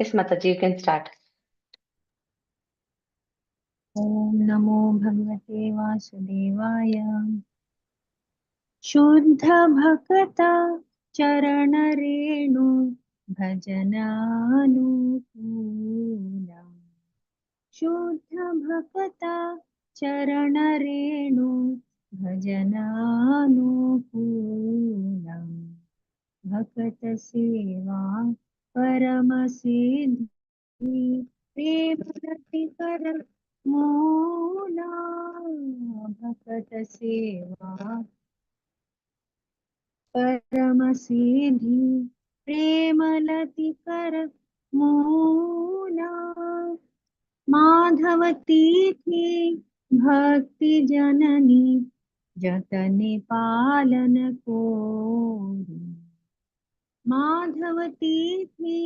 Yes, Mataji, you can start. Om Namo Bhagavate Vasudevaya. Shuddha Bhakata Charana Renu Bhajananukula. Shuddha Bhakata Charana Renu Bhajananukula. Bhakata Seva Paramasiddhi Premati Kar Mula. Bhakata Seva परमसिद्धि प्रेमलति कर मूला. माधवती थी भक्ति जननी जतने पालन कोरी. माधवती थी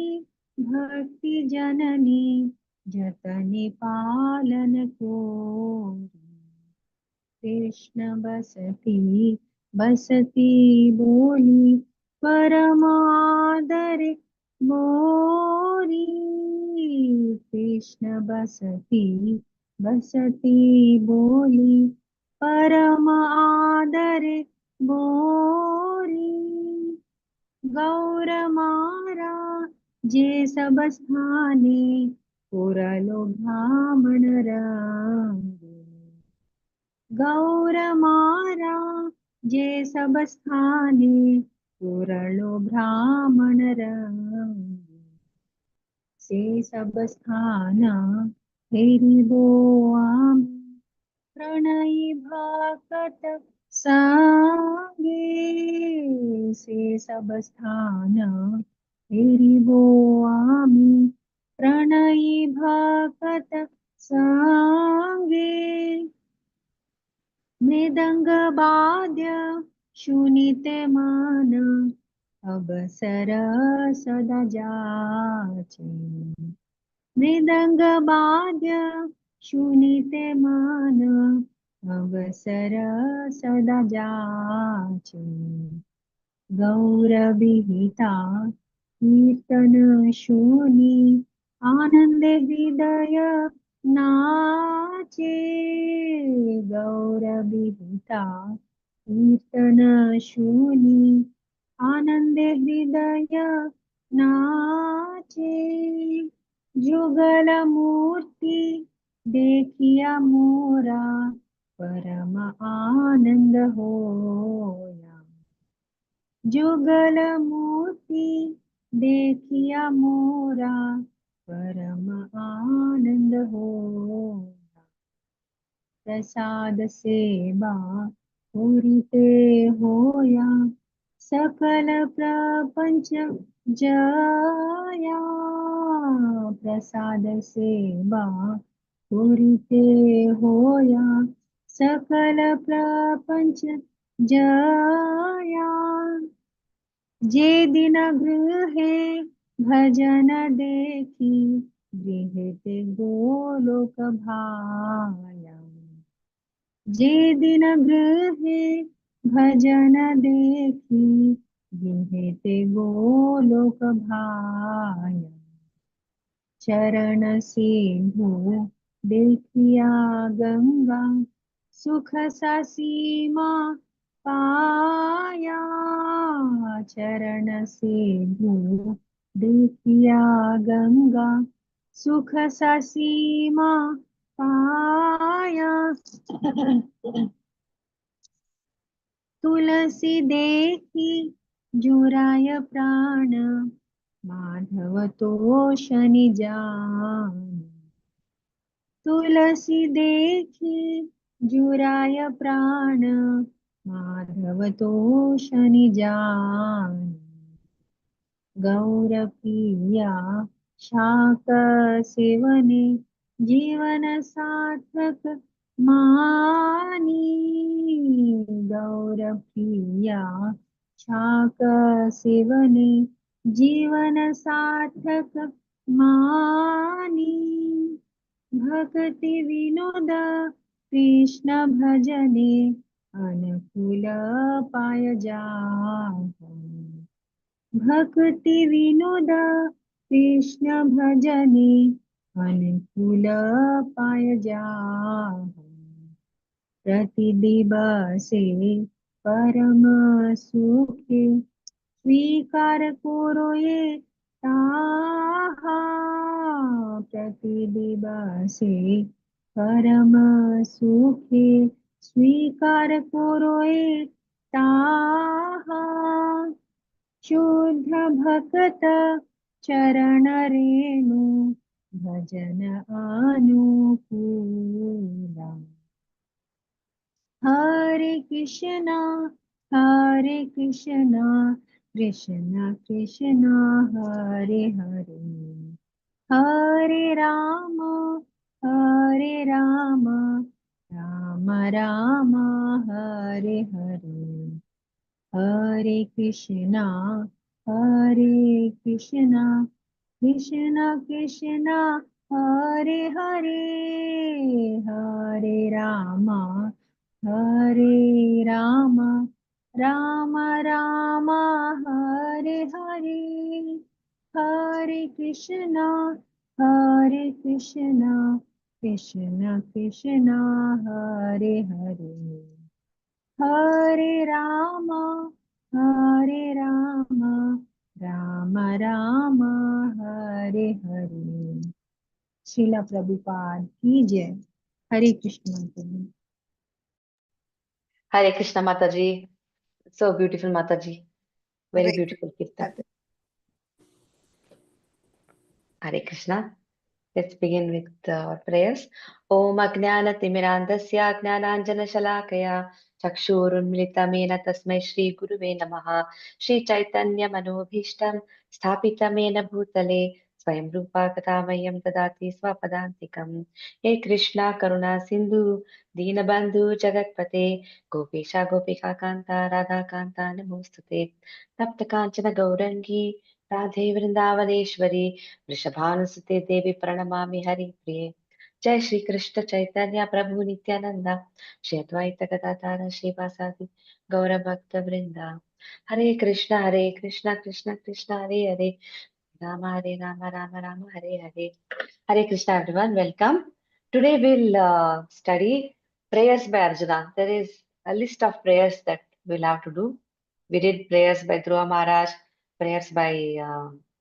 भक्ति जननी जतने पालन कोरी. कृष्ण बसती बसती बोली परमादर मोरी. कृष्ण बसती बसती बोली परम आदर मोरी. गौर मारा जे सब स्थाने पुरलो ब्राह्मण रंगे. गौर मारा जे सब स्थाने पुरलो ब्राह्मण रंगे. से सब स्थाना हेरि बोआमी प्रणयी भक्त संगे. से सब स्थान हेरि बोआमी प्रणयी भक्त संगे. मृदंग वाद्य शुनिते मन अवसर सदा जाचे. मृदंग वाद्य शुनिते मन अवसर सदा जाचे. गौर विहिता कीर्तन शुनि आनंद हृदय नाचे. गौर विहिता कीर्तन शुनि आनंद हृदय नाचे. जुगल मूर्ति देखिया मोरा परम आनंद होया. जुगल मूर्ति देखिया मोरा परम आनंद होया. प्रसाद सेवा पूरिते होया सकल प्रपंच जया. प्रसाद सेवा पूरिते होया सकल प्रपंच जया. जे दिन गृहे भजन देखी गृहते गोलोक भाया. जे दिन गृहे भजन देखी गृहते गोलोक भाया. चरण सिंधु देखिया गंगा सुख सा सीमा पाया. चरण सिंधु देखिया गंगा सुख सा सीमा पाया. तुलसी देखी जुराय प्राण माधव तोषनि जान. तुलसी देखी जुराय प्राण माधव तोषनि जान. गौर प्रिया शाक सेवने जीवन सार्थक मानी. गौर प्रिया शाक सेवने जीवन सार्थक मानी. भक्ति विनोद कृष्ण भजने अनुकूल पाय जाहु. भक्ति विनोद कृष्ण भजने अनुकूल पाय जाहु प्रतिदिवसे परम सुखे स्वीकार करो ये ताहा प्रतिदिवसे परम सुखे स्वीकार करो ये ताहा शुद्ध भक्त चरण रेणु भजन अनुकूला हरे कृष्णा कृष्ण कृष्ण हरे हरे हरे राम राम राम हरे हरे हरे कृष्णा कृष्ण कृष्ण हरे हरे हरे राम राम राम हरे हरे हरे कृष्णा कृष्ण कृष्ण हरे हरे हरे राम राम राम हरे हरे श्रीला प्रभुपाद की जय। हरे कृष्ण माताजी। Hare Krishna Mataji. So beautiful Mataji. Very beautiful Kirtan. Hare Krishna. Let's begin with our prayers. Om Ajnana Timirandasya Jnananjana Shalakaya Chakshurunmilitamena Tasmai Shri Guruve Namaha Shri Chaitanya Manobhishtam Sthapitamena Bhutale Swayam Rupa Katamayam Dadati Swapadantikam He Krishna Karuna Sindhu Dinabandhu Jagatpate Gopesha Gopika Kanta Radha Kanta Namostute Tapta Kanchana Gaurangi Radhe Vrindavaneshwari वृषभानुसुते देवी प्रणमामि हरिप्रिये जय श्री कृष्ण चैतन्य प्रभु नित्यानंद श्री अद्वैत गदाधर श्रीवासादि गौरभक्त वृंदा हरे Krishna Krishna Krishna Hare Hare Ram Ram Hare Hare Hare Krishna everyone, welcome. Today we'll study prayers by Arjuna. There is a list of prayers that we'll have to do. We did prayers by Dhruva Maharaj, prayers by,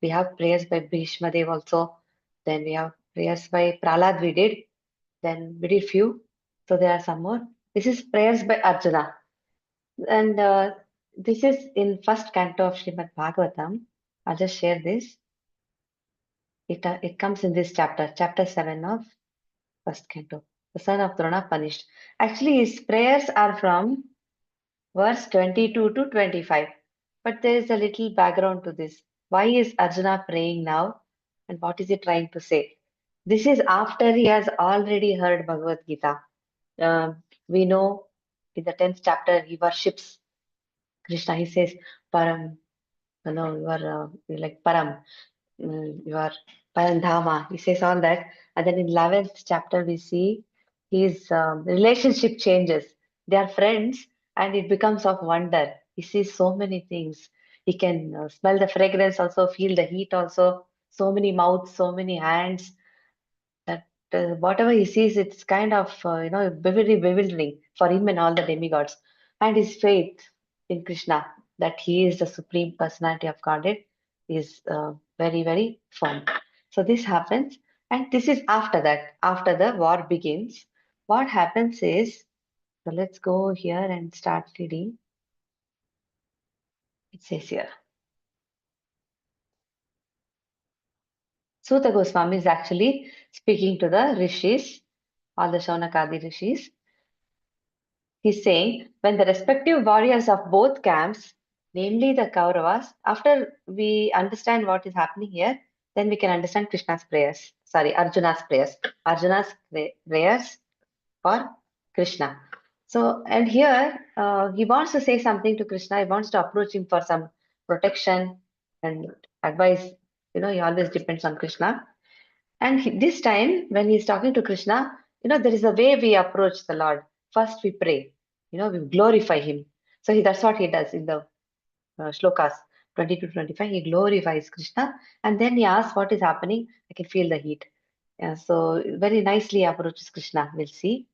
we have prayers by Bhishma Dev also. Then we have prayers by Prahlad we did. Then we did few. So there are some more. This is prayers by Arjuna. And this is in first canto of Srimad Bhagavatam. I'll just share this. It comes in this chapter, chapter 7 of first canto. The son of Drona punished. Actually, his prayers are from verse 22 to 25. But there is a little background to this. Why is Arjuna praying now? And what is he trying to say? This is after he has already heard Bhagavad Gita. We know in the 10th chapter he worships Krishna. He says, Param, you are like Param. You are Parandhama. He says all that. And then in 11th chapter, we see his relationship changes. They are friends and it becomes of wonder. He sees so many things. He can smell the fragrance also, feel the heat also. So many mouths, so many hands that whatever he sees, it's kind of, very bewildering for him and all the demigods. And his faith in Krishna, that he is the supreme personality of Godhead, is very, very firm. So this happens, and this is after that, after the war begins. What happens is, so let's go here and start reading. It says here. Suta Goswami is actually speaking to the rishis, all the Shaunakadi rishis. He's saying, when the respective warriors of both camps, namely the Kauravas, after we understand what is happening here, then we can understand Krishna's prayers. Sorry, Arjuna's prayers. Arjuna's prayers for Krishna. So, and here he wants to say something to Krishna. He wants to approach him for some protection and advice. He always depends on Krishna. And this time, when he's talking to Krishna, there is a way we approach the Lord. First, we pray. We glorify Him. So that's what he does in the shlokas. 20 to 25, he glorifies Krishna. And then he asks, what is happening? I can feel the heat. Yeah, so very nicely approaches Krishna. We'll see.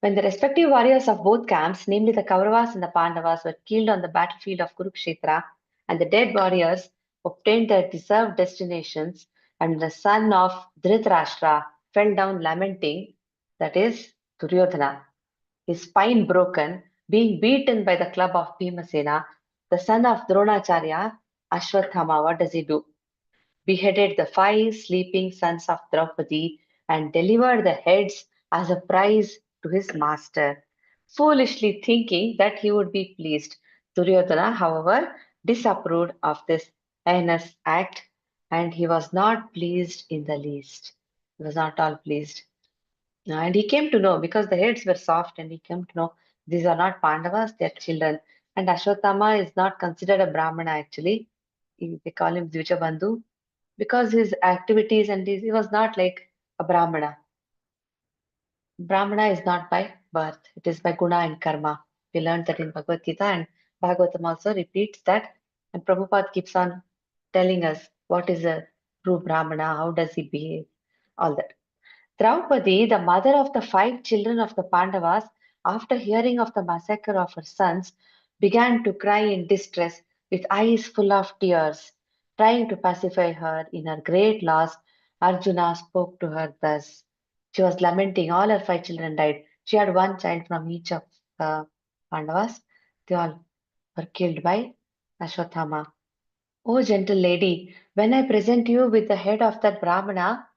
When the respective warriors of both camps, namely the Kauravas and the Pandavas, were killed on the battlefield of Kurukshetra, and the dead warriors obtained their deserved destinations, and the son of Dhritarashtra fell down lamenting, that is, Duryodhana, his spine broken, being beaten by the club of Bhimasena, the son of Dronacharya, Ashwathama, what does he do? Beheaded the five sleeping sons of Draupadi and delivered the heads as a prize to his master, foolishly thinking that he would be pleased. Duryodhana, however, disapproved of this heinous act, and he was not pleased in the least. He was not all pleased. And he came to know, because the heads were soft, and he came to know these are not Pandavas, they are children. And Ashwatthama is not considered a Brahmana actually. They call him Dvijabandhu because his activities and he was not like a Brahmana. Brahmana is not by birth, it is by guna and karma. We learned that in Bhagavad Gita, and Bhagavatam also repeats that. And Prabhupada keeps on telling us what is a true Brahmana, how does he behave, all that. Draupadi, the mother of the five children of the Pandavas, after hearing of the massacre of her sons, began to cry in distress with eyes full of tears. Trying to pacify her in her great loss, Arjuna spoke to her thus. She was lamenting, all her five children died. She had one child from each of the Pandavas. They all were killed by Ashwathama. O gentle lady, when I present you with the head of that Brahmana,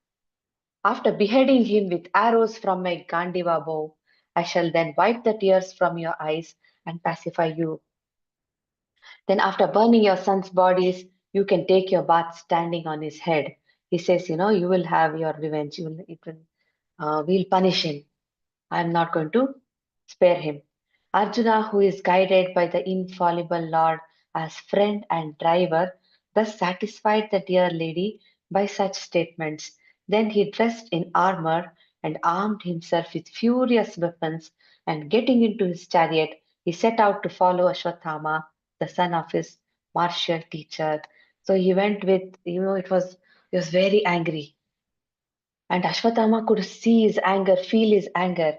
after beheading him with arrows from my Gandiva bow, I shall then wipe the tears from your eyes and pacify you. Then, after burning your sons' bodies, you can take your bath standing on his head. He says, you will have your revenge. We'll punish him. I'm not going to spare him. Arjuna, who is guided by the infallible Lord as friend and driver, thus satisfied the dear lady by such statements. Then he dressed in armor and armed himself with furious weapons, and getting into his chariot, he set out to follow Ashwathama, the son of his martial teacher. So he went with, he was very angry. And Ashwathama could see his anger, feel his anger.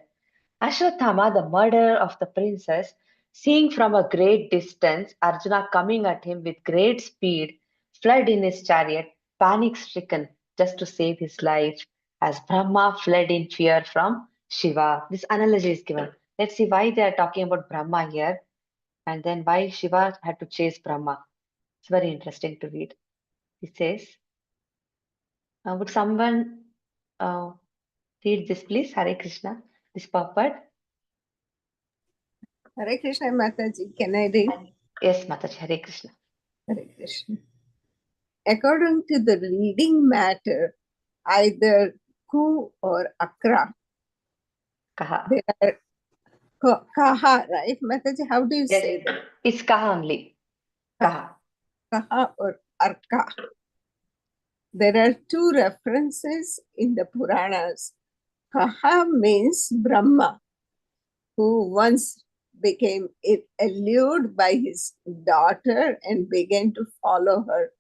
Ashwathama, the murderer of the princess, seeing from a great distance Arjuna coming at him with great speed, fled in his chariot, panic stricken, just to save his life, as Brahma fled in fear from Shiva. This analogy is given. Let's see why they are talking about Brahma here, and then why Shiva had to chase Brahma. It's very interesting to read. He says, would someone uh, read this, please? Hare Krishna, this purport. Hare Krishna, Mataji. Can I read? Yes, Mataji. Hare Krishna. Hare Krishna. According to the reading matter, either ku or akra, Kaha. they are kaha, right? Mataji, how do you Yes, say that? it's kaha only. Kaha. Kaha or arka. There are two references in the Puranas. Kaha means Brahma, who once became allured by his daughter and began to follow her,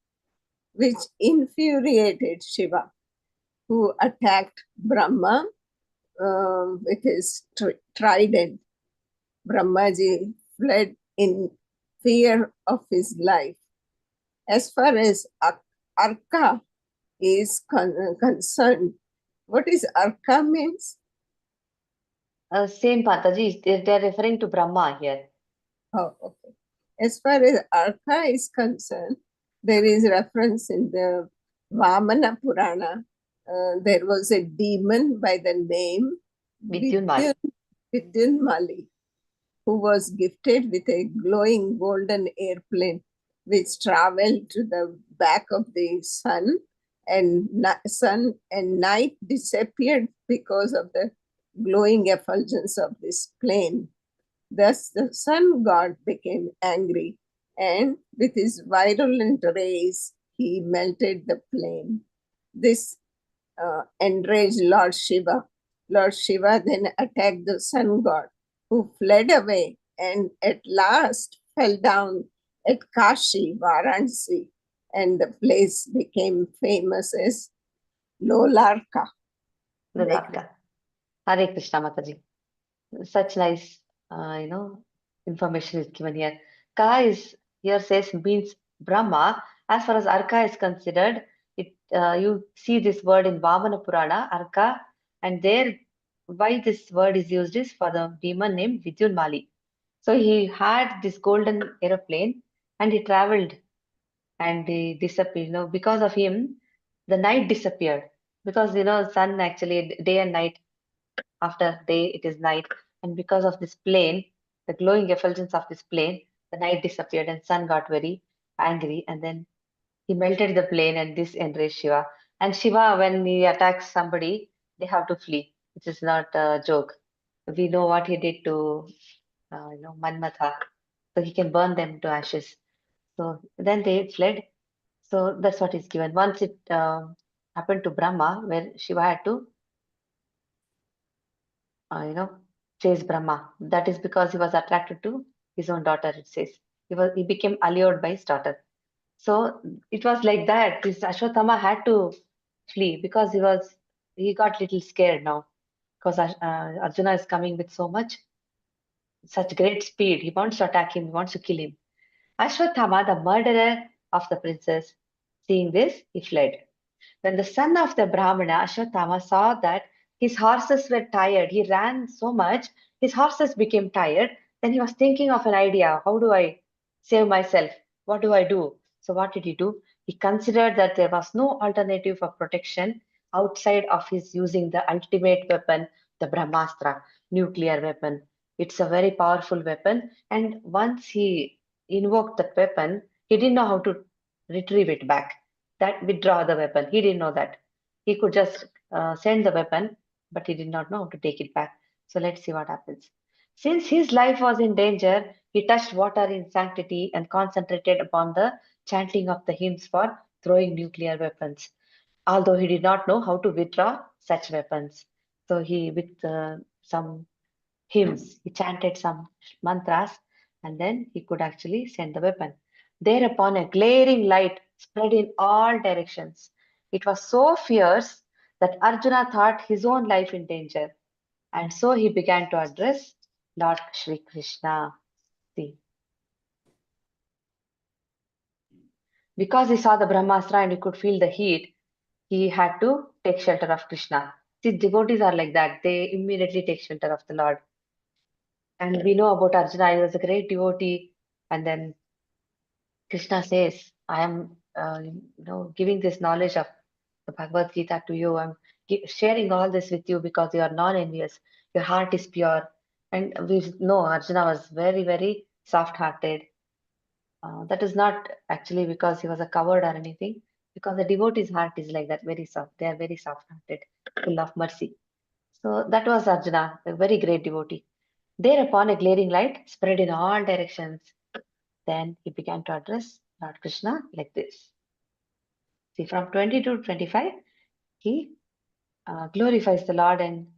which infuriated Shiva, who attacked Brahma with his trident. Brahmaji fled in fear of his life. As far as Arka is concerned, what is Arka means? Same Mataji. They're referring to Brahma here. Oh, okay. As far as Arka is concerned, there is reference in the Vamana Purana. There was a demon by the name Vidyunmali, who was gifted with a glowing golden airplane which traveled to the back of the sun, and night disappeared because of the glowing effulgence of this plane. Thus the sun god became angry, and with his virulent rays he melted the plane. This enraged Lord Shiva. Lord Shiva then attacked the sun god, who fled away and at last fell down at Kashi, Varanasi, and the place became famous as Lolarka. Lolarka. Hare Krishna Mataji. Such nice, information is given here. Ka is here says means Brahma. As far as Arka is considered, you see this word in Vamana Purana, Arka, and there why this word is used is for the demon named Vidyun Mali. So he had this golden aeroplane and he traveled and he disappeared. Because of him, the night disappeared. Because sun actually day and night, after day it is night, and because of this plane, the glowing effulgence of this plane, the night disappeared and sun got very angry, and then he melted the plane, and this enraged Shiva. And Shiva, when he attacks somebody, they have to flee. It is not a joke. We know what he did to Manmatha, so he can burn them to ashes. So then they fled. So that's what is given. Once it happened to Brahma, where Shiva had to, uh, you know, chase Brahma. That is because he was attracted to his own daughter. It says he became allured by his daughter. So it was like that. This Ashwatthama had to flee because he got little scared now because Arjuna is coming with such great speed. He wants to attack him. He wants to kill him. Ashwatthama, the murderer of the princess, seeing this, he fled. When the son of the Brahmana, Ashwatthama, saw that his horses were tired, he ran so much, his horses became tired. Then he was thinking of an idea. How do I save myself? What do I do? So, what did he do? He considered that there was no alternative for protection outside of his using the ultimate weapon, the Brahmastra, nuclear weapon. It's a very powerful weapon. And once he invoked that weapon, he didn't know how to retrieve it back, that withdraw the weapon. He didn't know that. He could just send the weapon, but he did not know how to take it back. So let's see what happens. Since his life was in danger, he touched water in sanctity and concentrated upon the chanting of the hymns for throwing nuclear weapons, although he did not know how to withdraw such weapons. So he, with some hymns, he chanted some mantras, and then he could actually send the weapon. Thereupon, a glaring light spread in all directions. It was so fierce that Arjuna thought his own life in danger, and so he began to address Lord Shri Krishna. See, because he saw the Brahmastra and he could feel the heat, he had to take shelter of Krishna. See, devotees are like that, they immediately take shelter of the Lord. And we know about Arjuna, he was a great devotee, and then Krishna says, I am, giving this knowledge of the Bhagavad Gita to you. I'm sharing all this with you because you are non-envious. Your heart is pure. And we know Arjuna was very, very soft-hearted. That is not actually because he was a coward or anything, because the devotee's heart is like that, very soft. They are very soft-hearted, full of mercy. So that was Arjuna, a very great devotee. Thereupon, a glaring light spread in all directions. Then he began to address Lord Krishna like this. See, from 20 to 25, he glorifies the Lord and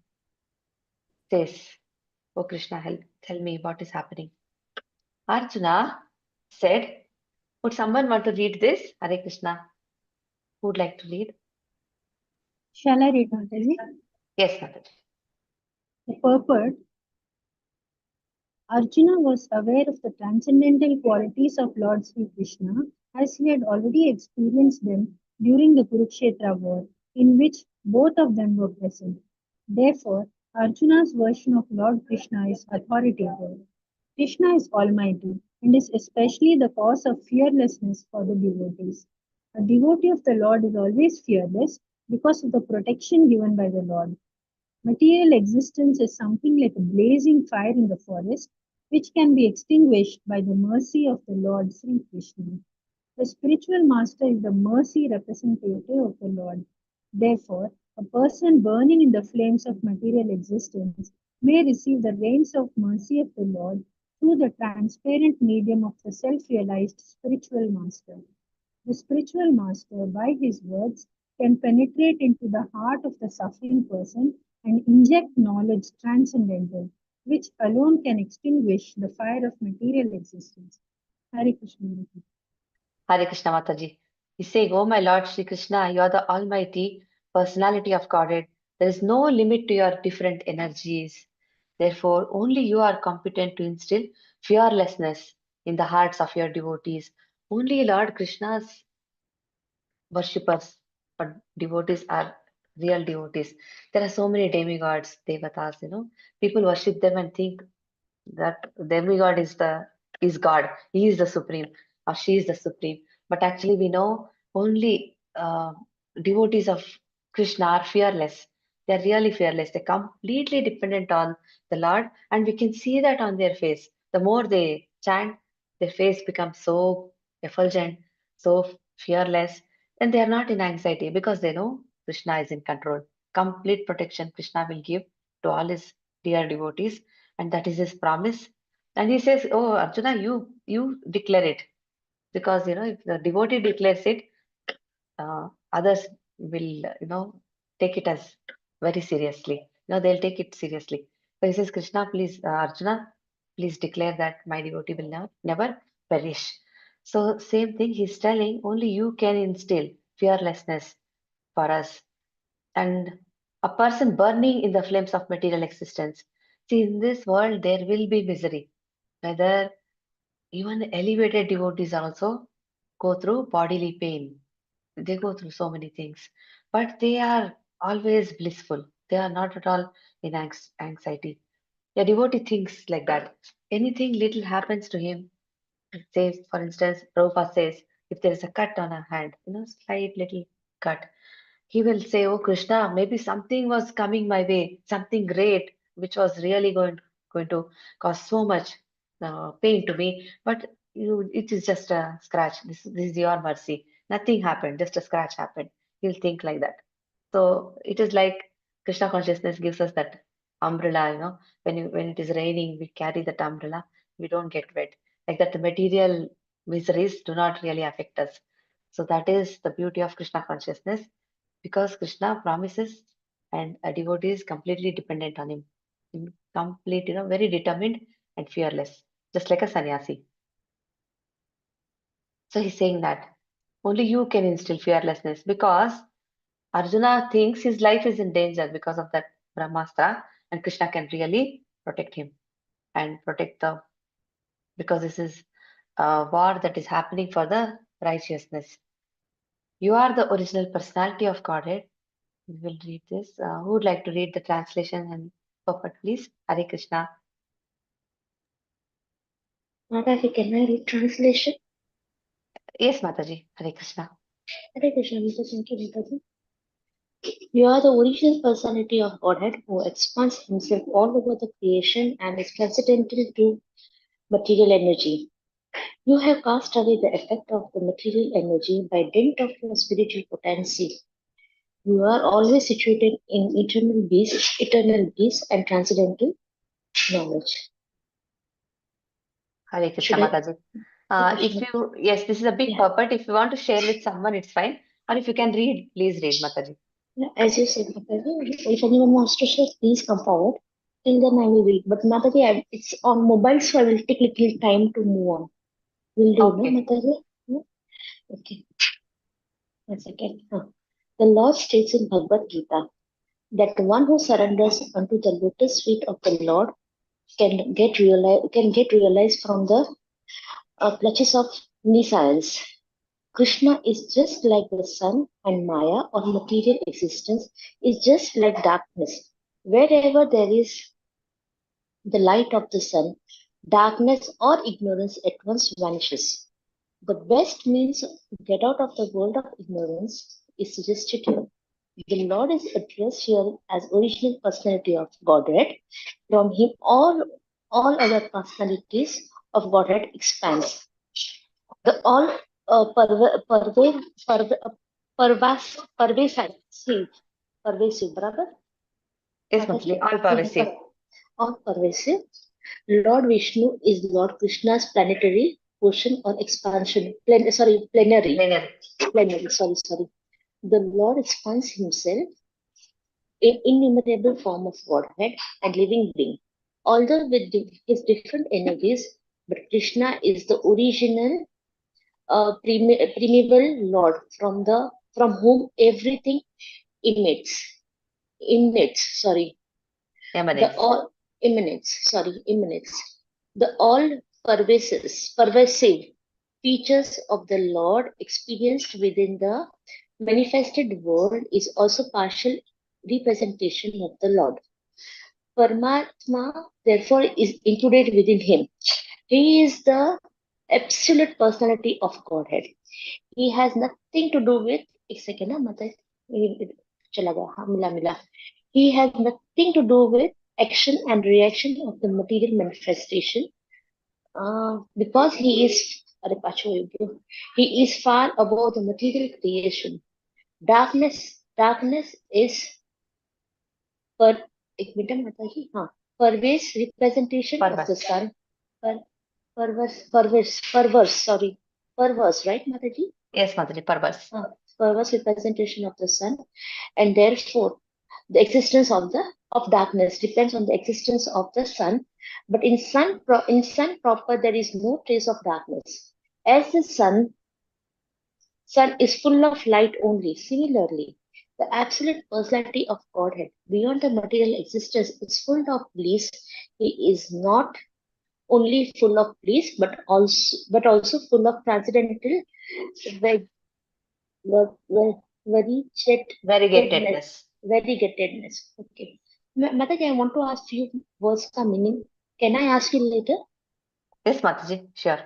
says, Oh Krishna, help, tell me what is happening. Arjuna said, would someone want to read this? Hare Krishna. Who would like to read? Shall I read, Mataji? Yes, Mataji. The purport. Arjuna was aware of the transcendental qualities of Lord Sri Krishna as he had already experienced them during the Kurukshetra war, in which both of them were present. Therefore, Arjuna's version of Lord Krishna is authoritative. Krishna is almighty and is especially the cause of fearlessness for the devotees. A devotee of the Lord is always fearless because of the protection given by the Lord. Material existence is something like a blazing fire in the forest, which can be extinguished by the mercy of the Lord Sri Krishna. The spiritual master is the mercy representative of the Lord. Therefore, a person burning in the flames of material existence may receive the rains of mercy of the Lord through the transparent medium of the self-realized spiritual master. The spiritual master, by his words, can penetrate into the heart of the suffering person and inject knowledge transcendental, which alone can extinguish the fire of material existence. Hare Krishna. Hare Krishna Mataji. He's saying, Oh my Lord Shri Krishna, you are the Almighty Personality of Godhead. There is no limit to your different energies. Therefore, only you are competent to instill fearlessness in the hearts of your devotees. Only Lord Krishna's worshippers or devotees are real devotees. There are so many demigods, devatas, People worship them and think that demigod is God. He is the supreme, or she is the supreme. But actually, we know only devotees of Krishna are fearless. They are really fearless. They're completely dependent on the Lord, and we can see that on their face. The more they chant, their face becomes so effulgent, so fearless, and they are not in anxiety because they know Krishna is in control. Complete protection Krishna will give to all his dear devotees, and that is his promise. And he says, "Oh Arjuna, you declare it, because if the devotee declares it, others will take it as very seriously. They'll take it seriously." So he says, "Krishna, please, Arjuna, please declare that my devotee will never perish." So same thing he's telling. Only you can instill fearlessness for us, and a person burning in the flames of material existence. See, in this world, there will be misery. Whether even elevated devotees also go through bodily pain. They go through so many things, but they are always blissful. They are not at all in anxiety. A devotee thinks like that. Anything little happens to him, say, for instance, Prabhupada says, if there is a cut on a hand, slight little cut, he will say, "Oh Krishna, maybe something was coming my way, something great, which was really going to cause so much pain to me. But it is just a scratch. This is your mercy. Nothing happened, just a scratch happened." He'll think like that. So it is like Krishna consciousness gives us that umbrella. When it is raining, we carry that umbrella. We don't get wet. Like that, the material miseries do not really affect us. So that is the beauty of Krishna consciousness, because Krishna promises, and a devotee is completely dependent on him. Complete, very determined and fearless, just like a sannyasi. So he's saying that only you can instill fearlessness, because Arjuna thinks his life is in danger because of that Brahmastra, and Krishna can really protect him and protect because this is a war that is happening for the righteousness. You are the original personality of Godhead. We will read this. Who would like to read the translation and purport, please? Hare Krishna. Mataji, can I read translation? Yes, Mataji. Hare Krishna. Hare Krishna, thank you, Mataji. You are the original personality of Godhead who expands himself all over the creation and is transcendental to material energy. You have cast away the effect of the material energy by dint of your spiritual potency. You are always situated in eternal bliss and transcendental knowledge. Hare Krishna, Should I? Mataji. Krishna. Yes, this is a big Yeah. purport. If you want to share with someone, it's fine. Or if you can read, please read, Mataji. Yeah, as you said, Mataji, if anyone wants to share, please come forward. Till then, I will read. But Mataji, it's on mobile, so I will take little time to move on. Will do, no, Okay. Mataji? Yeah? Okay. 1 second. The Lord states in Bhagavad Gita that one who surrenders unto the lotus feet of the Lord can get realized from the clutches of missiles. Krishna is just like the sun, and Maya or material existence is just like darkness. Wherever there is the light of the sun, darkness or ignorance at once vanishes. The best means to get out of the world of ignorance is suggested here. The Lord is addressed here as original personality of Godhead. From him, all other personalities of Godhead expands. The all pervasive, pervasive, brother. Yes, Mataji. All pervasive. All pervasive. Lord Vishnu is Lord Krishna's planetary portion or expansion. Plenary. Linear. Plenary. Sorry. The Lord expands himself in innumerable form of Godhead and living being. Although with his different energies, but Krishna is the original primeval Lord from whom everything emanates. Sorry, the Emanates. all emanates. The all pervasive features of the Lord experienced within the manifested world is also partial representation of the Lord. Paramatma, therefore, is included within him. He is the absolute personality of Godhead. He has nothing to do with. एक second, ना मतलब चला गया हाँ मिला. He has nothing to do with action and reaction of the material manifestation because he is he is far above the material creation. Darkness is per एक minute बताइए हाँ perverse representation of the sun. Perverse, right, Mataji? Yes, Mataji, perverse. Perverse representation of the sun, and therefore the existence of darkness depends on the existence of the sun. But in sun proper, there is no trace of darkness, as the sun is full of light only. Similarly, the absolute personality of Godhead beyond the material existence is full of bliss. He is not only full of bliss, but also full of transcendental Variegatedness. variegatedness. Okay. Mataji, I want to ask you words ka meaning. Can I ask you later? Yes, Mataji, sure.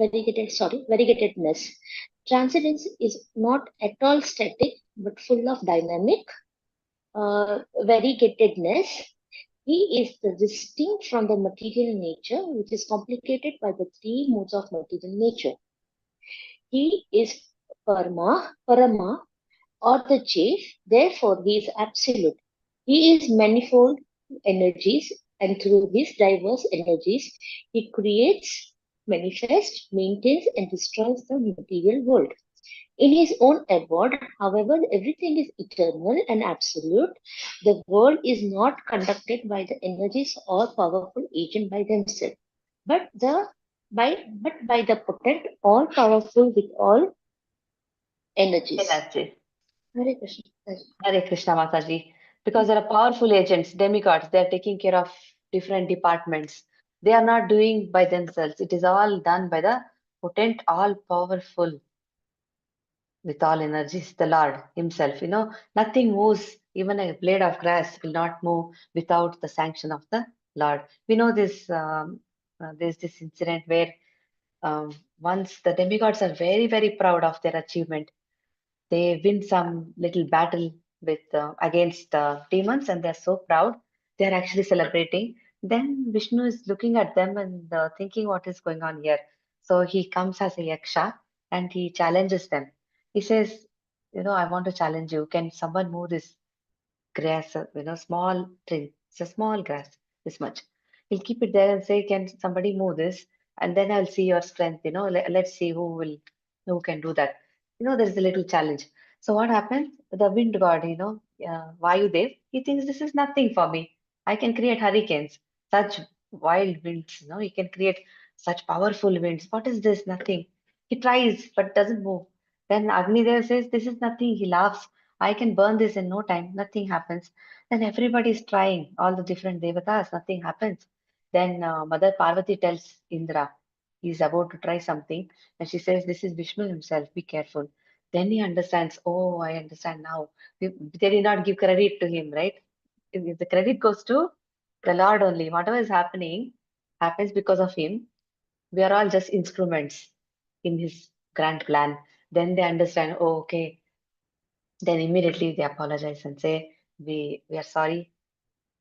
Variegatedness. Transcendence is not at all static, but full of dynamic. Variegatedness. He is distinct from the material nature, which is complicated by the three modes of material nature. He is Parama, or the chief, therefore he is absolute. He is manifold energies, and through his diverse energies, he creates, manifests, maintains, and destroys the material world. In his own abode, however, everything is eternal and absolute. The world is not conducted by the energies or powerful agent by themselves, but by the potent, all powerful with all energies. Energy. Hare Krishna. Hare Krishna, Mataji. Because there are powerful agents, demigods, they are taking care of different departments. They are not doing by themselves. It is all done by the potent, all powerful, with all energies, the Lord Himself. Nothing moves, even a blade of grass will not move without the sanction of the Lord. We know this, there's this incident where once the demigods are very, very proud of their achievement. They win some little battle with against demons, and they're so proud. They're actually celebrating. Then Vishnu is looking at them and thinking what is going on here. So he comes as a yaksha and he challenges them. He says, I want to challenge you. Can someone move this grass, small tree? It's a small grass, this much. He'll keep it there and say, can somebody move this? And then I'll see your strength. Let's see who can do that. There's a little challenge. So what happens? The wind god, Vayudev, he thinks this is nothing for me. I can create hurricanes, such wild winds. He can create such powerful winds. What is this? Nothing. He tries, but doesn't move. Then Agnidev says, this is nothing. He laughs. I can burn this in no time. Nothing happens. Then everybody is trying, all the different devatas. Nothing happens. Then Mother Parvati tells Indra, he's about to try something, and she says, this is Vishnu himself. Be careful. Then he understands, oh, I understand now. They did not give credit to him, right? If the credit goes to the Lord only. Whatever is happening happens because of him. We are all just instruments in his grand plan. Then they understand, oh, okay. Then immediately they apologize and say, we are sorry.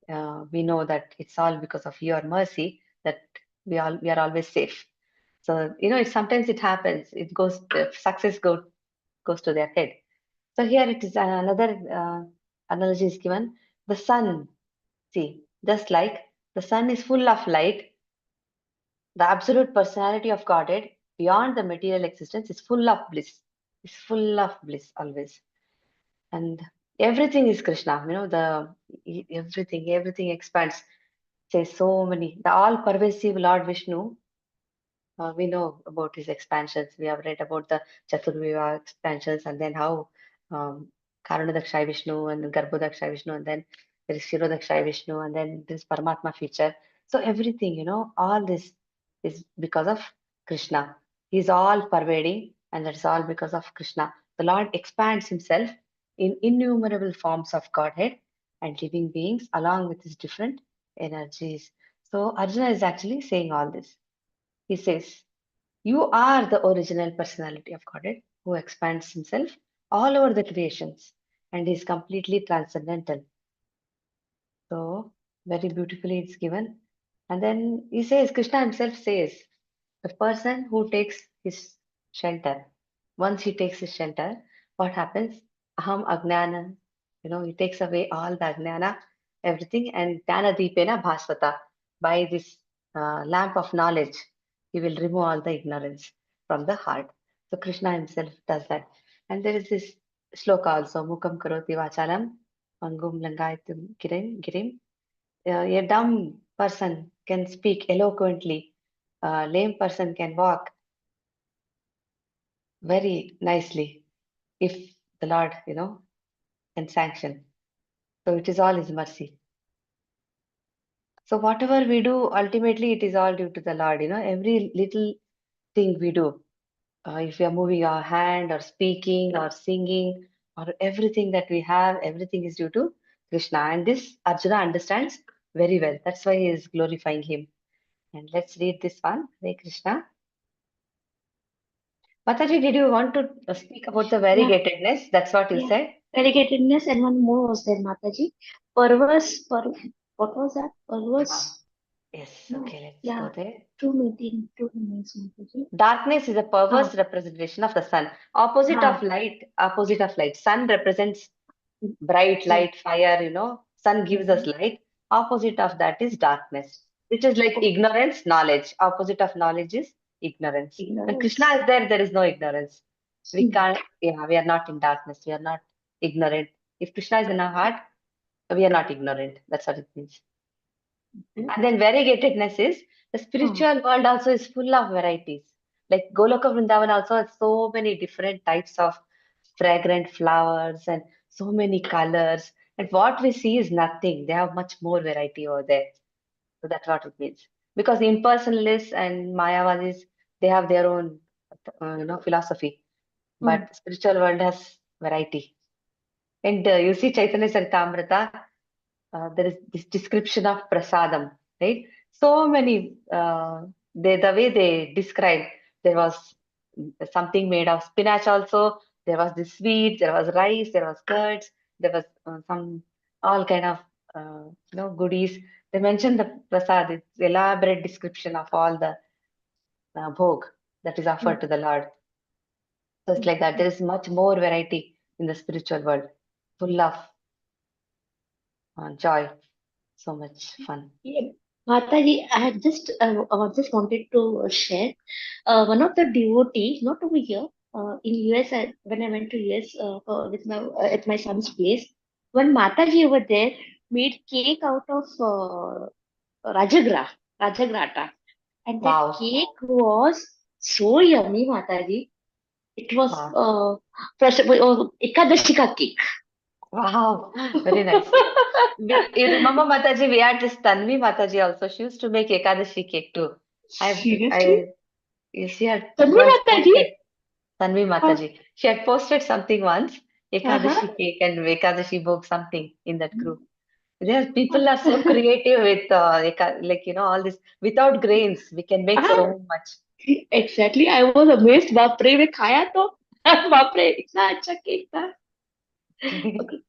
We know that it's all because of your mercy that we are always safe. So sometimes it happens. It goes success goes to their head. So here it is another analogy is given. The sun, see, just like the sun is full of light, the absolute personality of Godhead beyond the material existence is full of bliss. Is full of bliss always, and everything is Krishna. Everything expands. Say so many. The all pervasive Lord Vishnu We know about his expansions. We have read about the Chaturviva expansions, and then how um, Karanadakshay Vishnu and Garbhodakshay Vishnu, and then there is Shirodakshay Vishnu, and then this Paramatma feature. So everything, all this is because of Krishna. He's all pervading, and that's all because of Krishna. The Lord expands himself in innumerable forms of Godhead and living beings along with his different energies. So Arjuna is actually saying all this. He says, you are the original personality of Godhead who expands himself all over the creations and is completely transcendental. So, very beautifully it's given. And then he says, Krishna himself says, the person who takes his shelter, once he takes his shelter, what happens? Aham Agnana, he takes away all the Agnana, everything, and Jnana Deepena Bhasvata. By this lamp of knowledge, he will remove all the ignorance from the heart. So Krishna himself does that. And there is this sloka also, Mukam Karoti Vachalam, Mangum Langaitum Girim. A dumb person can speak eloquently. A lame person can walk very nicely if the Lord, can sanction. So it is all His mercy. So whatever we do, ultimately it is all due to the Lord. Every little thing we do, if we are moving our hand or speaking or singing or everything that we have, everything is due to Krishna. And this Arjuna understands very well. That's why he is glorifying him. And let's read this one. Hare Krishna. Mataji, did you want to speak about the variegatedness? That's what you Yeah. said? Variegatedness, and one more was there, Mataji. Perverse, what was that? Perverse? Yes, No. okay, let's go there. Two means, Mataji. Darkness is a perverse representation of the sun. Opposite of light. Sun represents bright light, fire, sun gives us light. Opposite of that is darkness, which is like ignorance, knowledge. Opposite of knowledge is ignorance. When Krishna is there, there is no ignorance. We can't, we are not in darkness. We are not ignorant. If Krishna is in our heart, we are not ignorant. That's what it means. And then variegatedness is the spiritual world also is full of varieties. Like Goloka Vrindavan also has so many different types of fragrant flowers and so many colors. And what we see is nothing. They have much more variety over there. So that's what it means. Because impersonalists and Mayavadis, they have their own, philosophy. But spiritual world has variety. And you see Chaitanya Charitamrita, there is this description of prasadam, right? So many, the way they describe, there was something made of spinach also, there was the sweet, there was rice, there was curds, there was some, all kind of, goodies. They mentioned the prasad, it's elaborate description of all the bhog that is offered to the Lord. So it's like that. There is much more variety in the spiritual world, full of joy. So much fun. Yeah. Mataji, I had just wanted to share one of the devotees, not over here, in US. When I went to US with my at my son's place, one Mataji over there made cake out of Rajagrata, and that cake was so yummy, Mataji. It was Ekadashika cake. Wow, very nice. You remember Mataji, we had this Tanvi Mataji also. She used to make Ekadashi cake too. Seriously? She had Tanvi once Mataji? posted Tanvi Mataji. She had posted something once, Ekadashi cake and Ekadashi book, something in that group. People are so creative with all this without grains. We can make so much. Exactly. I was amazed. बाप रे मैं खाया तो बाप रे इतना अच्छा cake था. Okay.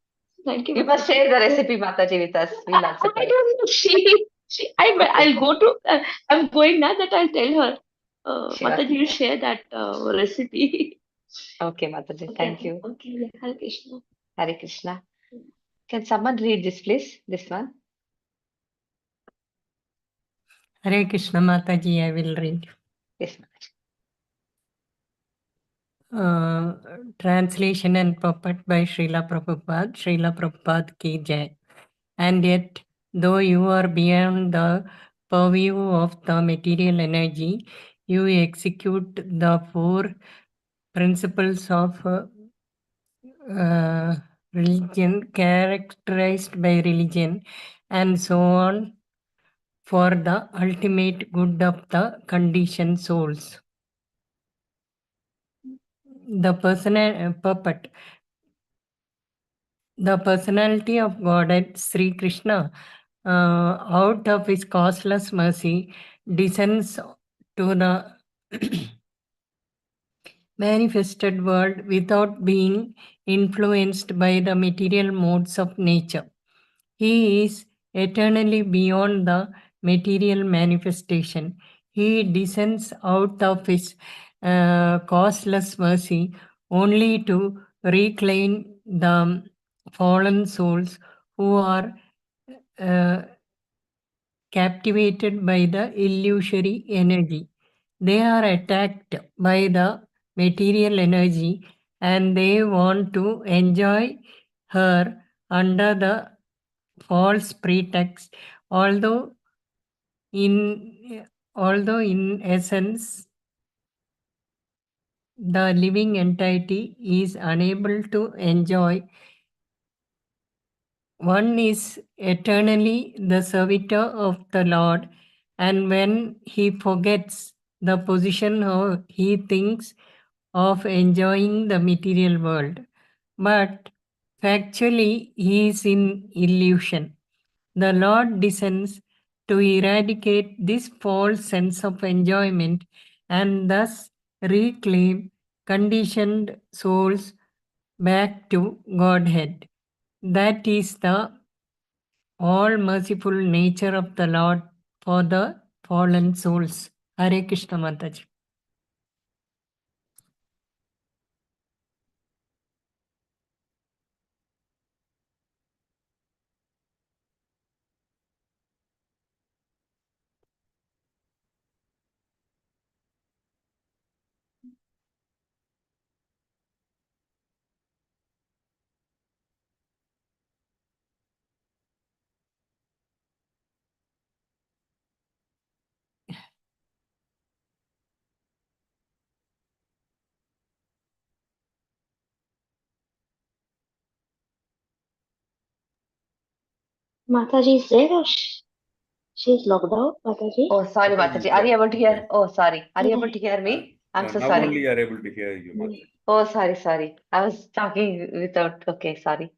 Thank you. You must share the recipe, Mataji, with us. We'll also try. I don't know. I'll go to. I'm going now that I'll tell her. Sure. Mataji, you share that recipe. Okay, Mataji. Thank you. Okay. Yeah. Hare Krishna. Hare Krishna. Can someone read this, please? This one. Hare Krishna, Mataji, I will read. Yes, Mataji. Translation and puppet by Srila Prabhupada ki jai. And yet, though you are beyond the purview of the material energy, you execute the 4 principles of religion, characterized by religion, and so on, for the ultimate good of the conditioned souls. The puppet. The personality of Godhead Sri Krishna, out of his causeless mercy, descends to the manifested world without being influenced by the material modes of nature. He is eternally beyond the material manifestation. He descends out of his causeless mercy only to reclaim the fallen souls who are captivated by the illusory energy. They are attacked by the material energy and they want to enjoy her under the false pretext, although in essence the living entity is unable to enjoy. One is eternally the servitor of the Lord, and when he forgets the position he thinks of enjoying the material world, but factually he is in illusion. The Lord descends to eradicate this false sense of enjoyment and thus reclaim conditioned souls back to Godhead. That is the all merciful nature of the Lord for the fallen souls. Hare Krishna Mataji. Mataji is there or she's logged out, Mataji? Oh, sorry, Mataji Mataji. is Are you there. able to hear? Okay. Oh, sorry. Are you Yeah. able to hear me? I'm so Now sorry. only you are able to hear you, Mataji. Oh, sorry. I was talking without. Okay, sorry.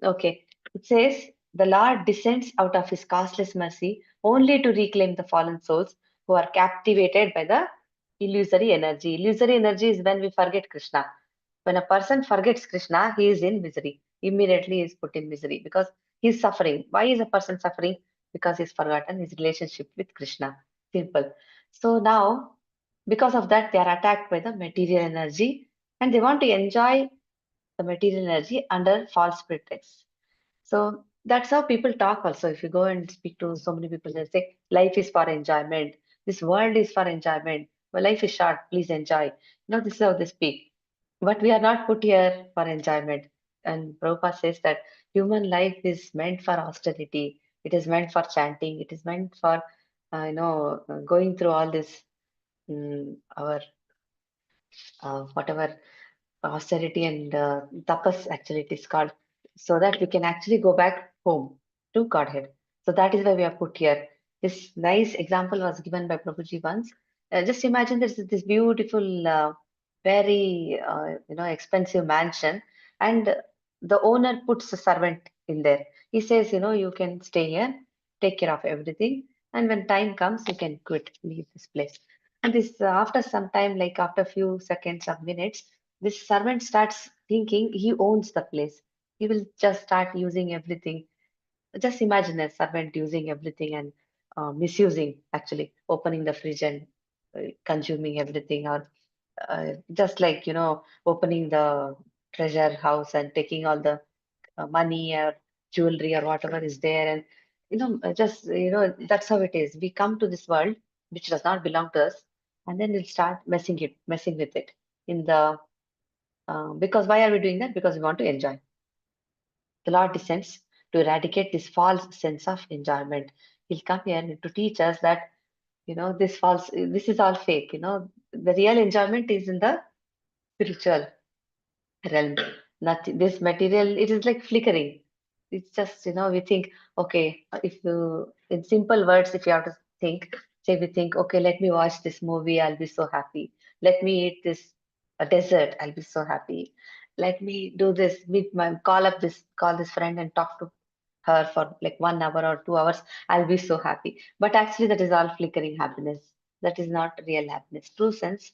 Okay. It says, the Lord descends out of his causeless mercy only to reclaim the fallen souls who are captivated by the illusory energy. Illusory energy is when we forget Krishna. When a person forgets Krishna, he is in misery. Immediately he is put in misery because he is suffering. Why is a person suffering? Because he's forgotten his relationship with Krishna. Simple. So now, because of that, they are attacked by the material energy and they want to enjoy the material energy under false pretext. So that's how people talk also. If you go and speak to so many people, they say life is for enjoyment. This world is for enjoyment. Well, life is short. Please enjoy. This is how they speak. But we are not put here for enjoyment. And Prabhupada says that human life is meant for austerity. It is meant for chanting. It is meant for, going through all this, our whatever austerity and tapas actually it is called, so that we can actually go back home to Godhead. So that is why we are put here. This nice example was given by Prabhuji once. Just imagine there's this beautiful, very expensive mansion, and the owner puts a servant in there. He says, you can stay here, take care of everything, and when time comes, you can quit, leave this place. And this after some time, like after few seconds or minutes, this servant starts thinking he owns the place. He will just start using everything. Just imagine a servant using everything and misusing, actually, opening the fridge and consuming everything, or just like, opening the treasure house and taking all the money or jewelry or whatever is there. And, that's how it is. We come to this world, which does not belong to us, and then we'll start messing with it in the because why are we doing that? Because we want to enjoy. The Lord descends to eradicate this false sense of enjoyment. He'll come here to teach us that this false, this is all fake. The real enjoyment is in the spiritual realm. Nothing, this material, it is like flickering. It's just, we think, okay, if you, in simple words, if you have to think, say we think, okay, let me watch this movie, I'll be so happy. Let me eat this a dessert, I'll be so happy. Let me do this, call this friend and talk to her for like 1 hour or 2 hours, I'll be so happy. But actually, that is all flickering happiness. That is not real happiness. True sense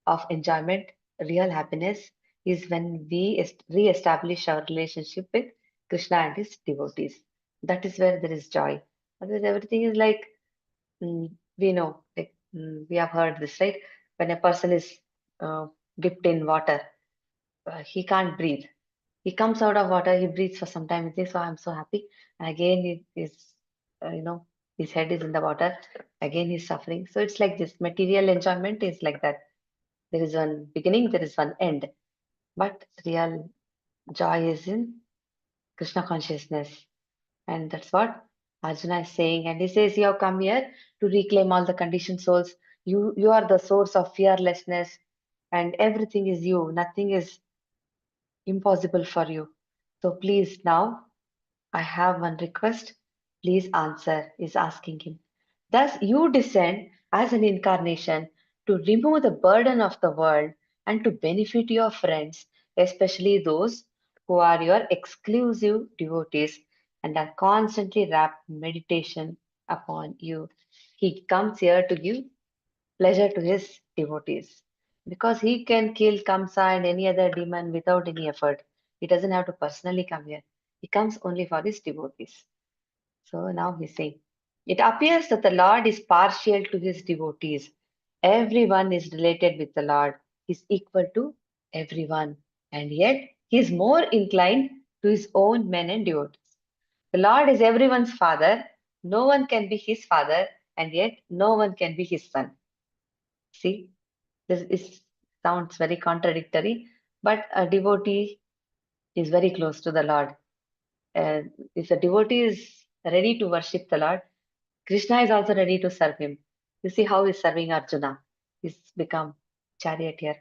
of enjoyment, real happiness is when we re-establish our relationship with Krishna and his devotees. That is where there is joy. Otherwise, everything is like, we know, like we have heard this, right? When a person is uh, dipped in water, he can't breathe. He comes out of water, he breathes for some time, he thinks, oh, I'm so happy. And again, uh, you know, his head is in the water. Again, he's suffering. So it's like this material enjoyment is like that. There is one beginning, there is one end. But real joy is in Krishna consciousness. And that's what Arjuna is saying. And he says, you have come here to reclaim all the conditioned souls. You are the source of fearlessness, and everything is you. Nothing is impossible for you. So please now, I have one request. Please answer, is asking him. Thus, you descend as an incarnation to remove the burden of the world and to benefit your friends, especially those who are your exclusive devotees and are constantly wrapped in meditation upon you. He comes here to give pleasure to his devotees because he can kill Kamsa and any other demon without any effort. He doesn't have to personally come here. He comes only for his devotees. So now he's saying, it appears that the Lord is partial to his devotees. Everyone is related with the Lord. He's equal to everyone. And yet he is more inclined to his own men and devotees. The Lord is everyone's father. No one can be his father, and yet no one can be his son. See, sounds very contradictory, but a devotee is very close to the Lord. If a devotee is ready to worship the Lord, Krishna is also ready to serve him. You see how he's serving Arjuna. He's become charioteer.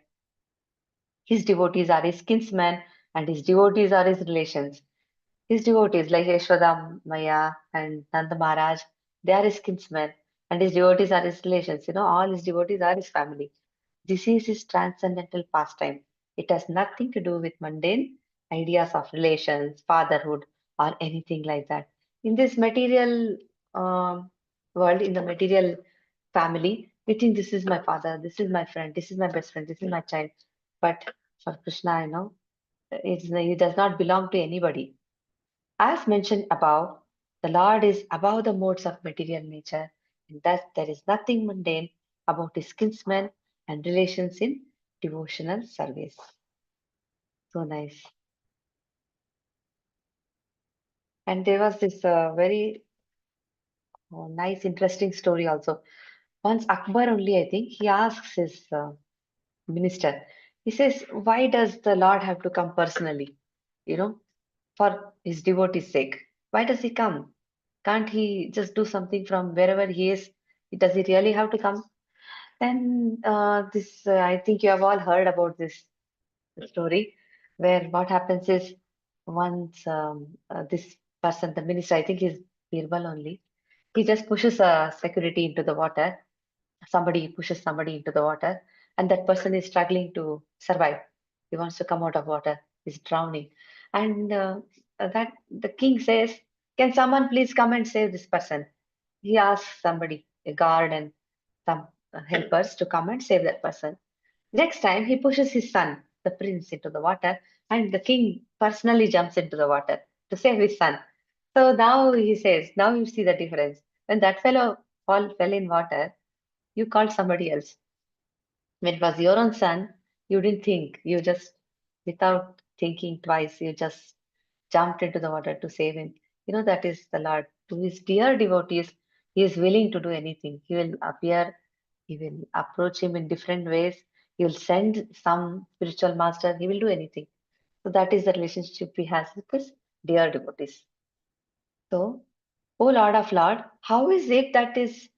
His devotees are his kinsmen, and his devotees are his relations. His devotees like Yashoda Maya and Nanda Maharaj, they are his kinsmen, and his devotees are his relations. All his devotees are his family. This is his transcendental pastime. It has nothing to do with mundane ideas of relations, fatherhood, or anything like that. In this material um, world, in the material family, we think this is my father, this is my friend, this is my best friend, this is my child. But for Krishna, he does not belong to anybody. As mentioned above, the Lord is above the modes of material nature, and thus there is nothing mundane about his kinsmen and relations in devotional service. So nice. And there was this very nice, interesting story also. Once Akbar only, I think, he asks his minister, he says, why does the Lord have to come personally? For his devotee's sake. Why does he come? Can't he just do something from wherever he is? Does he really have to come? Then I think you have all heard about this story, where what happens is once this person, the minister, I think he's Birbal only, he just pushes a security into the water. Somebody pushes somebody into the water, and that person is struggling to survive. He wants to come out of water. He's drowning, and that the king says, "Can someone please come and save this person?" He asks somebody, a guard and some helpers, to come and save that person. Next time, he pushes his son, the prince, into the water, and the king personally jumps into the water to save his son. So now he says, now you see the difference. When that fellow fell in water, you called somebody else. When it was your own son, you didn't think. You just, without thinking twice, you just jumped into the water to save him. That is the Lord. To his dear devotees, he is willing to do anything. He will appear, he will approach him in different ways. He will send some spiritual master, he will do anything. So that is the relationship he has with his dear devotees. So, O Lord of Lord, how is it that is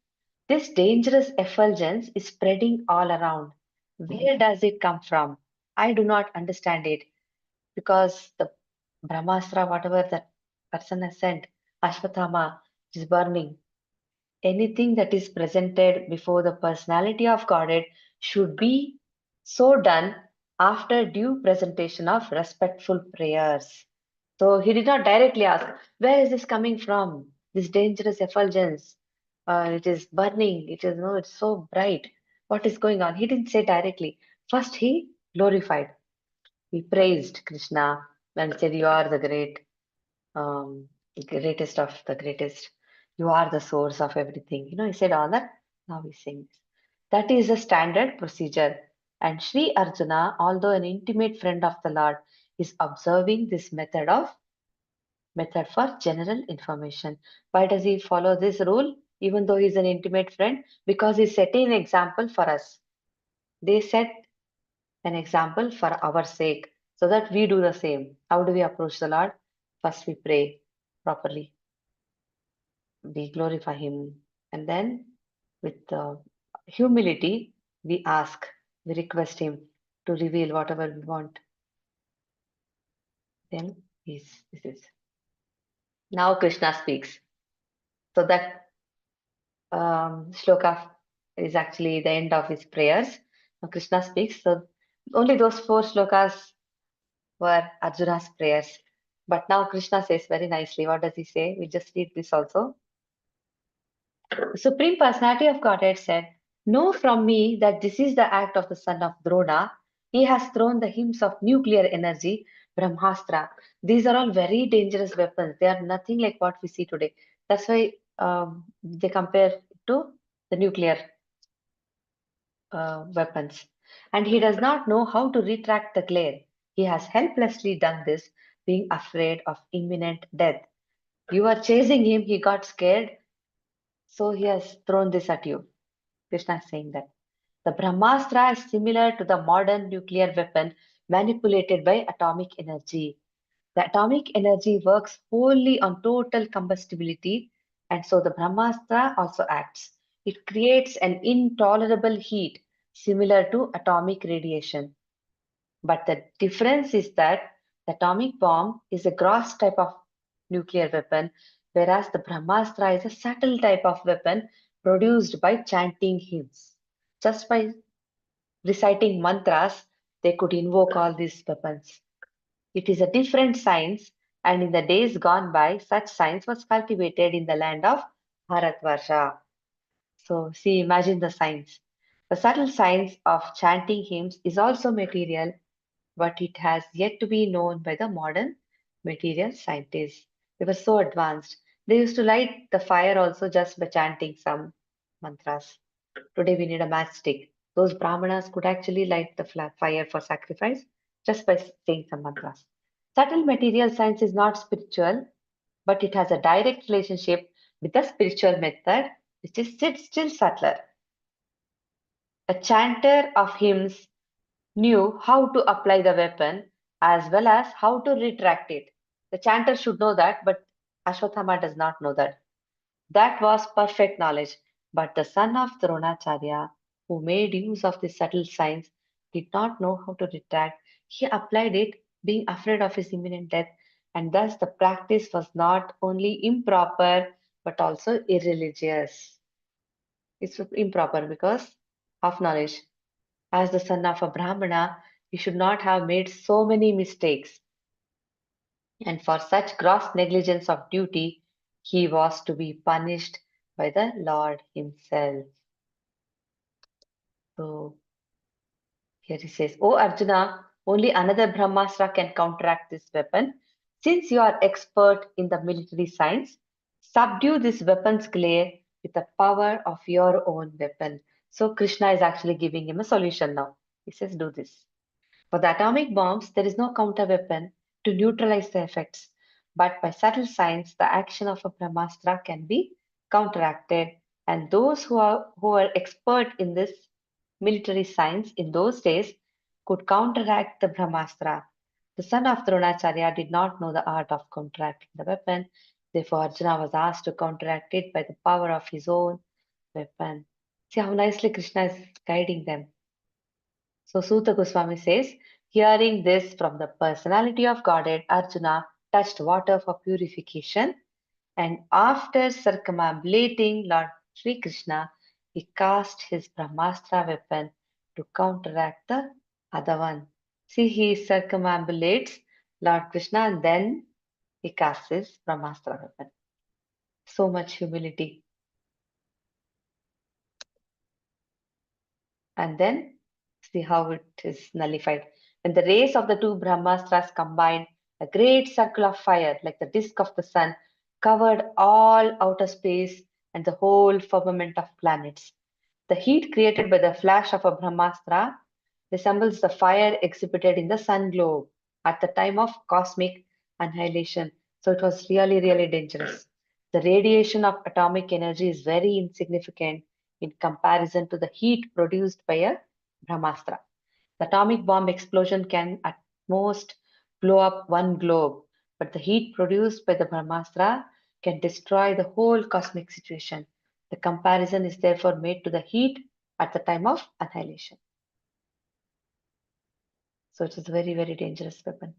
This dangerous effulgence is spreading all around. Where does it come from? I do not understand it, because the Brahmastra, whatever that person has sent, Ashwatthama, is burning. Anything that is presented before the personality of Godhead should be so done after due presentation of respectful prayers. So he did not directly ask, where is this coming from? This dangerous effulgence. It is burning. It is no, it's so bright. What is going on? He didn't say directly. First, he glorified. He praised Krishna and said, "You are the greatest of the greatest. You are the source of everything." He said all that. Now he's saying this. That is a standard procedure. And Sri Arjuna, although an intimate friend of the Lord, is observing this method for general information. Why does he follow this rule? Even though he's an intimate friend, because he's setting an example for us. They set an example for our sake, so that we do the same. How do we approach the Lord? First, we pray properly, we glorify Him, and then with humility, we ask, we request Him to reveal whatever we want. Then this is. Now Krishna speaks. So that shloka is actually the end of his prayers. Now Krishna speaks. So only those 4 shlokas were Arjuna's prayers. But now Krishna says very nicely. What does he say? We just read this also. The Supreme Personality of Godhead said, "Know from me that this is the act of the son of Drona. He has thrown the hymns of nuclear energy, Brahmastra." These are all very dangerous weapons. They are nothing like what we see today. That's why they compare to the nuclear weapons. And he does not know how to retract the glare. He has helplessly done this, being afraid of imminent death. You are chasing him, he got scared, so he has thrown this at you. Krishna is saying that. The Brahmastra is similar to the modern nuclear weapon manipulated by atomic energy. The atomic energy works wholly on total combustibility, and so the Brahmastra also acts. It creates an intolerable heat similar to atomic radiation. But the difference is that the atomic bomb is a gross type of nuclear weapon, whereas the Brahmastra is a subtle type of weapon produced by chanting hymns. Just by reciting mantras, they could invoke all these weapons. It is a different science, and in the days gone by, such science was cultivated in the land of Bharatvarsha. So, see, imagine the science. The subtle science of chanting hymns is also material, but it has yet to be known by the modern material scientists. They were so advanced. They used to light the fire also just by chanting some mantras. Today we need a matchstick. Those brahmanas could actually light the fire for sacrifice just by saying some mantras. Subtle material science is not spiritual, but it has a direct relationship with the spiritual method, which is still subtler. A chanter of hymns knew how to apply the weapon as well as how to retract it. The chanter should know that, but Ashwatthama does not know that. That was perfect knowledge. But the son of Dronacharya, who made use of this subtle science, did not know how to retract. He applied it, being afraid of his imminent death, and thus the practice was not only improper but also irreligious. It's improper because of knowledge. As the son of a Brahmana, he should not have made so many mistakes. And for such gross negligence of duty, he was to be punished by the Lord himself. So here he says, "O Arjuna, only another Brahmastra can counteract this weapon. Since you are expert in the military science, subdue this weapon's glare with the power of your own weapon." So Krishna is actually giving him a solution now. He says, do this. For the atomic bombs, there is no counter weapon to neutralize the effects. But by subtle science, the action of a Brahmastra can be counteracted. And those who are expert in this military science in those days could counteract the Brahmastra. The son of Dronacharya did not know the art of counteracting the weapon. Therefore, Arjuna was asked to counteract it by the power of his own weapon. See how nicely Krishna is guiding them. So Suta Goswami says, hearing this from the personality of Godhead, Arjuna touched water for purification, and after circumambulating Lord Sri Krishna, he cast his Brahmastra weapon to counteract the other one. See, he circumambulates Lord Krishna and then he casts his Brahmastra weapon. So much humility. And then see how it is nullified. When the rays of the two Brahmastras combined, a great circle of fire, like the disk of the sun, covered all outer space and the whole firmament of planets. The heat created by the flash of a Brahmastra resembles the fire exhibited in the sun globe at the time of cosmic annihilation. So it was really, really dangerous. The radiation of atomic energy is very insignificant in comparison to the heat produced by a Brahmastra. The atomic bomb explosion can at most blow up one globe, but the heat produced by the Brahmastra can destroy the whole cosmic situation. The comparison is therefore made to the heat at the time of annihilation. So it is a very, very dangerous weapon.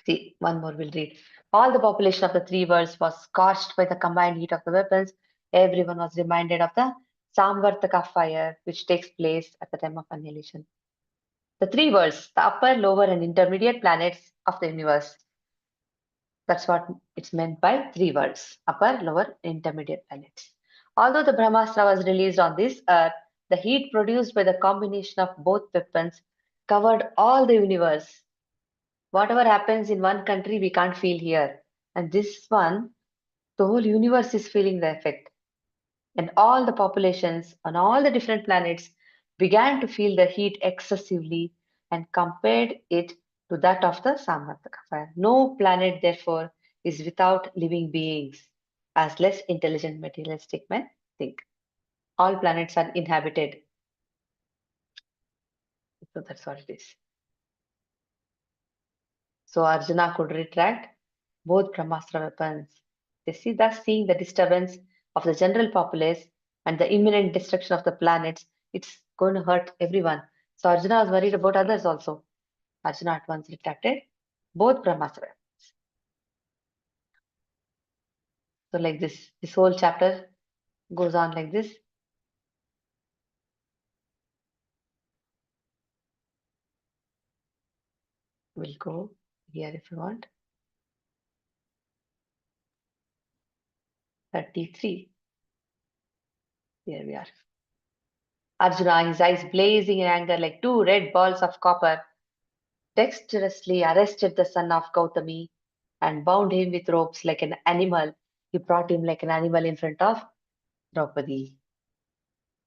See, one more we'll read. All the population of the three worlds was scorched by the combined heat of the weapons. Everyone was reminded of the Samvartaka fire, which takes place at the time of annihilation. The three worlds, the upper, lower, and intermediate planets of the universe. That's what it's meant by three worlds, upper, lower, intermediate planets. Although the Brahmastra was released on this earth, the heat produced by the combination of both weapons covered all the universe. Whatever happens in one country, we can't feel here. And this one, the whole universe is feeling the effect. And all the populations on all the different planets began to feel the heat excessively and compared it to that of the Samvartaka fire. No planet, therefore, is without living beings, as less intelligent materialistic men think. All planets are inhabited. So that's what it is. So Arjuna could retract both Brahmastra weapons. They see thus seeing the disturbance of the general populace and the imminent destruction of the planets, it's going to hurt everyone. So Arjuna was worried about others also. Arjuna at once retracted both Brahmastra. So like this whole chapter goes on like this. We'll go here if you want. 33. Here we are. Arjuna, his eyes blazing in anger like two red balls of copper, dexterously arrested the son of Gautami and bound him with ropes like an animal. He brought him like an animal in front of Draupadi.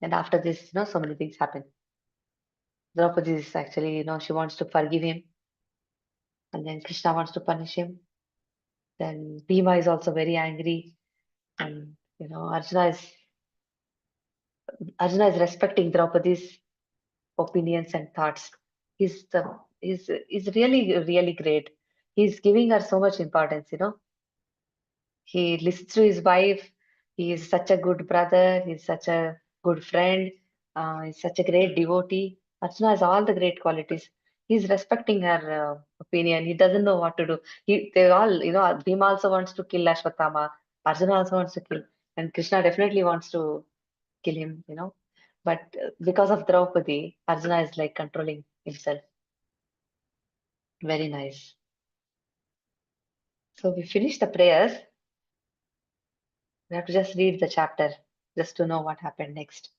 And after this, so many things happen. Draupadi is actually, she wants to forgive him. And then Krishna wants to punish him. Then Bhima is also very angry. And, Arjuna is respecting Draupadi's opinions and thoughts. He's really, really great. He's giving her so much importance, He listens to his wife. He is such a good brother. He's such a good friend. He's such a great devotee. Arjuna has all the great qualities. He's respecting her opinion. He doesn't know what to do. They all, Bhima also wants to kill Ashwatthama. Arjuna also wants to kill. And Krishna definitely wants to kill him, But because of Draupadi, Arjuna is like controlling himself. Very nice. So we finished the prayers. We have to just read the chapter just to know what happened next.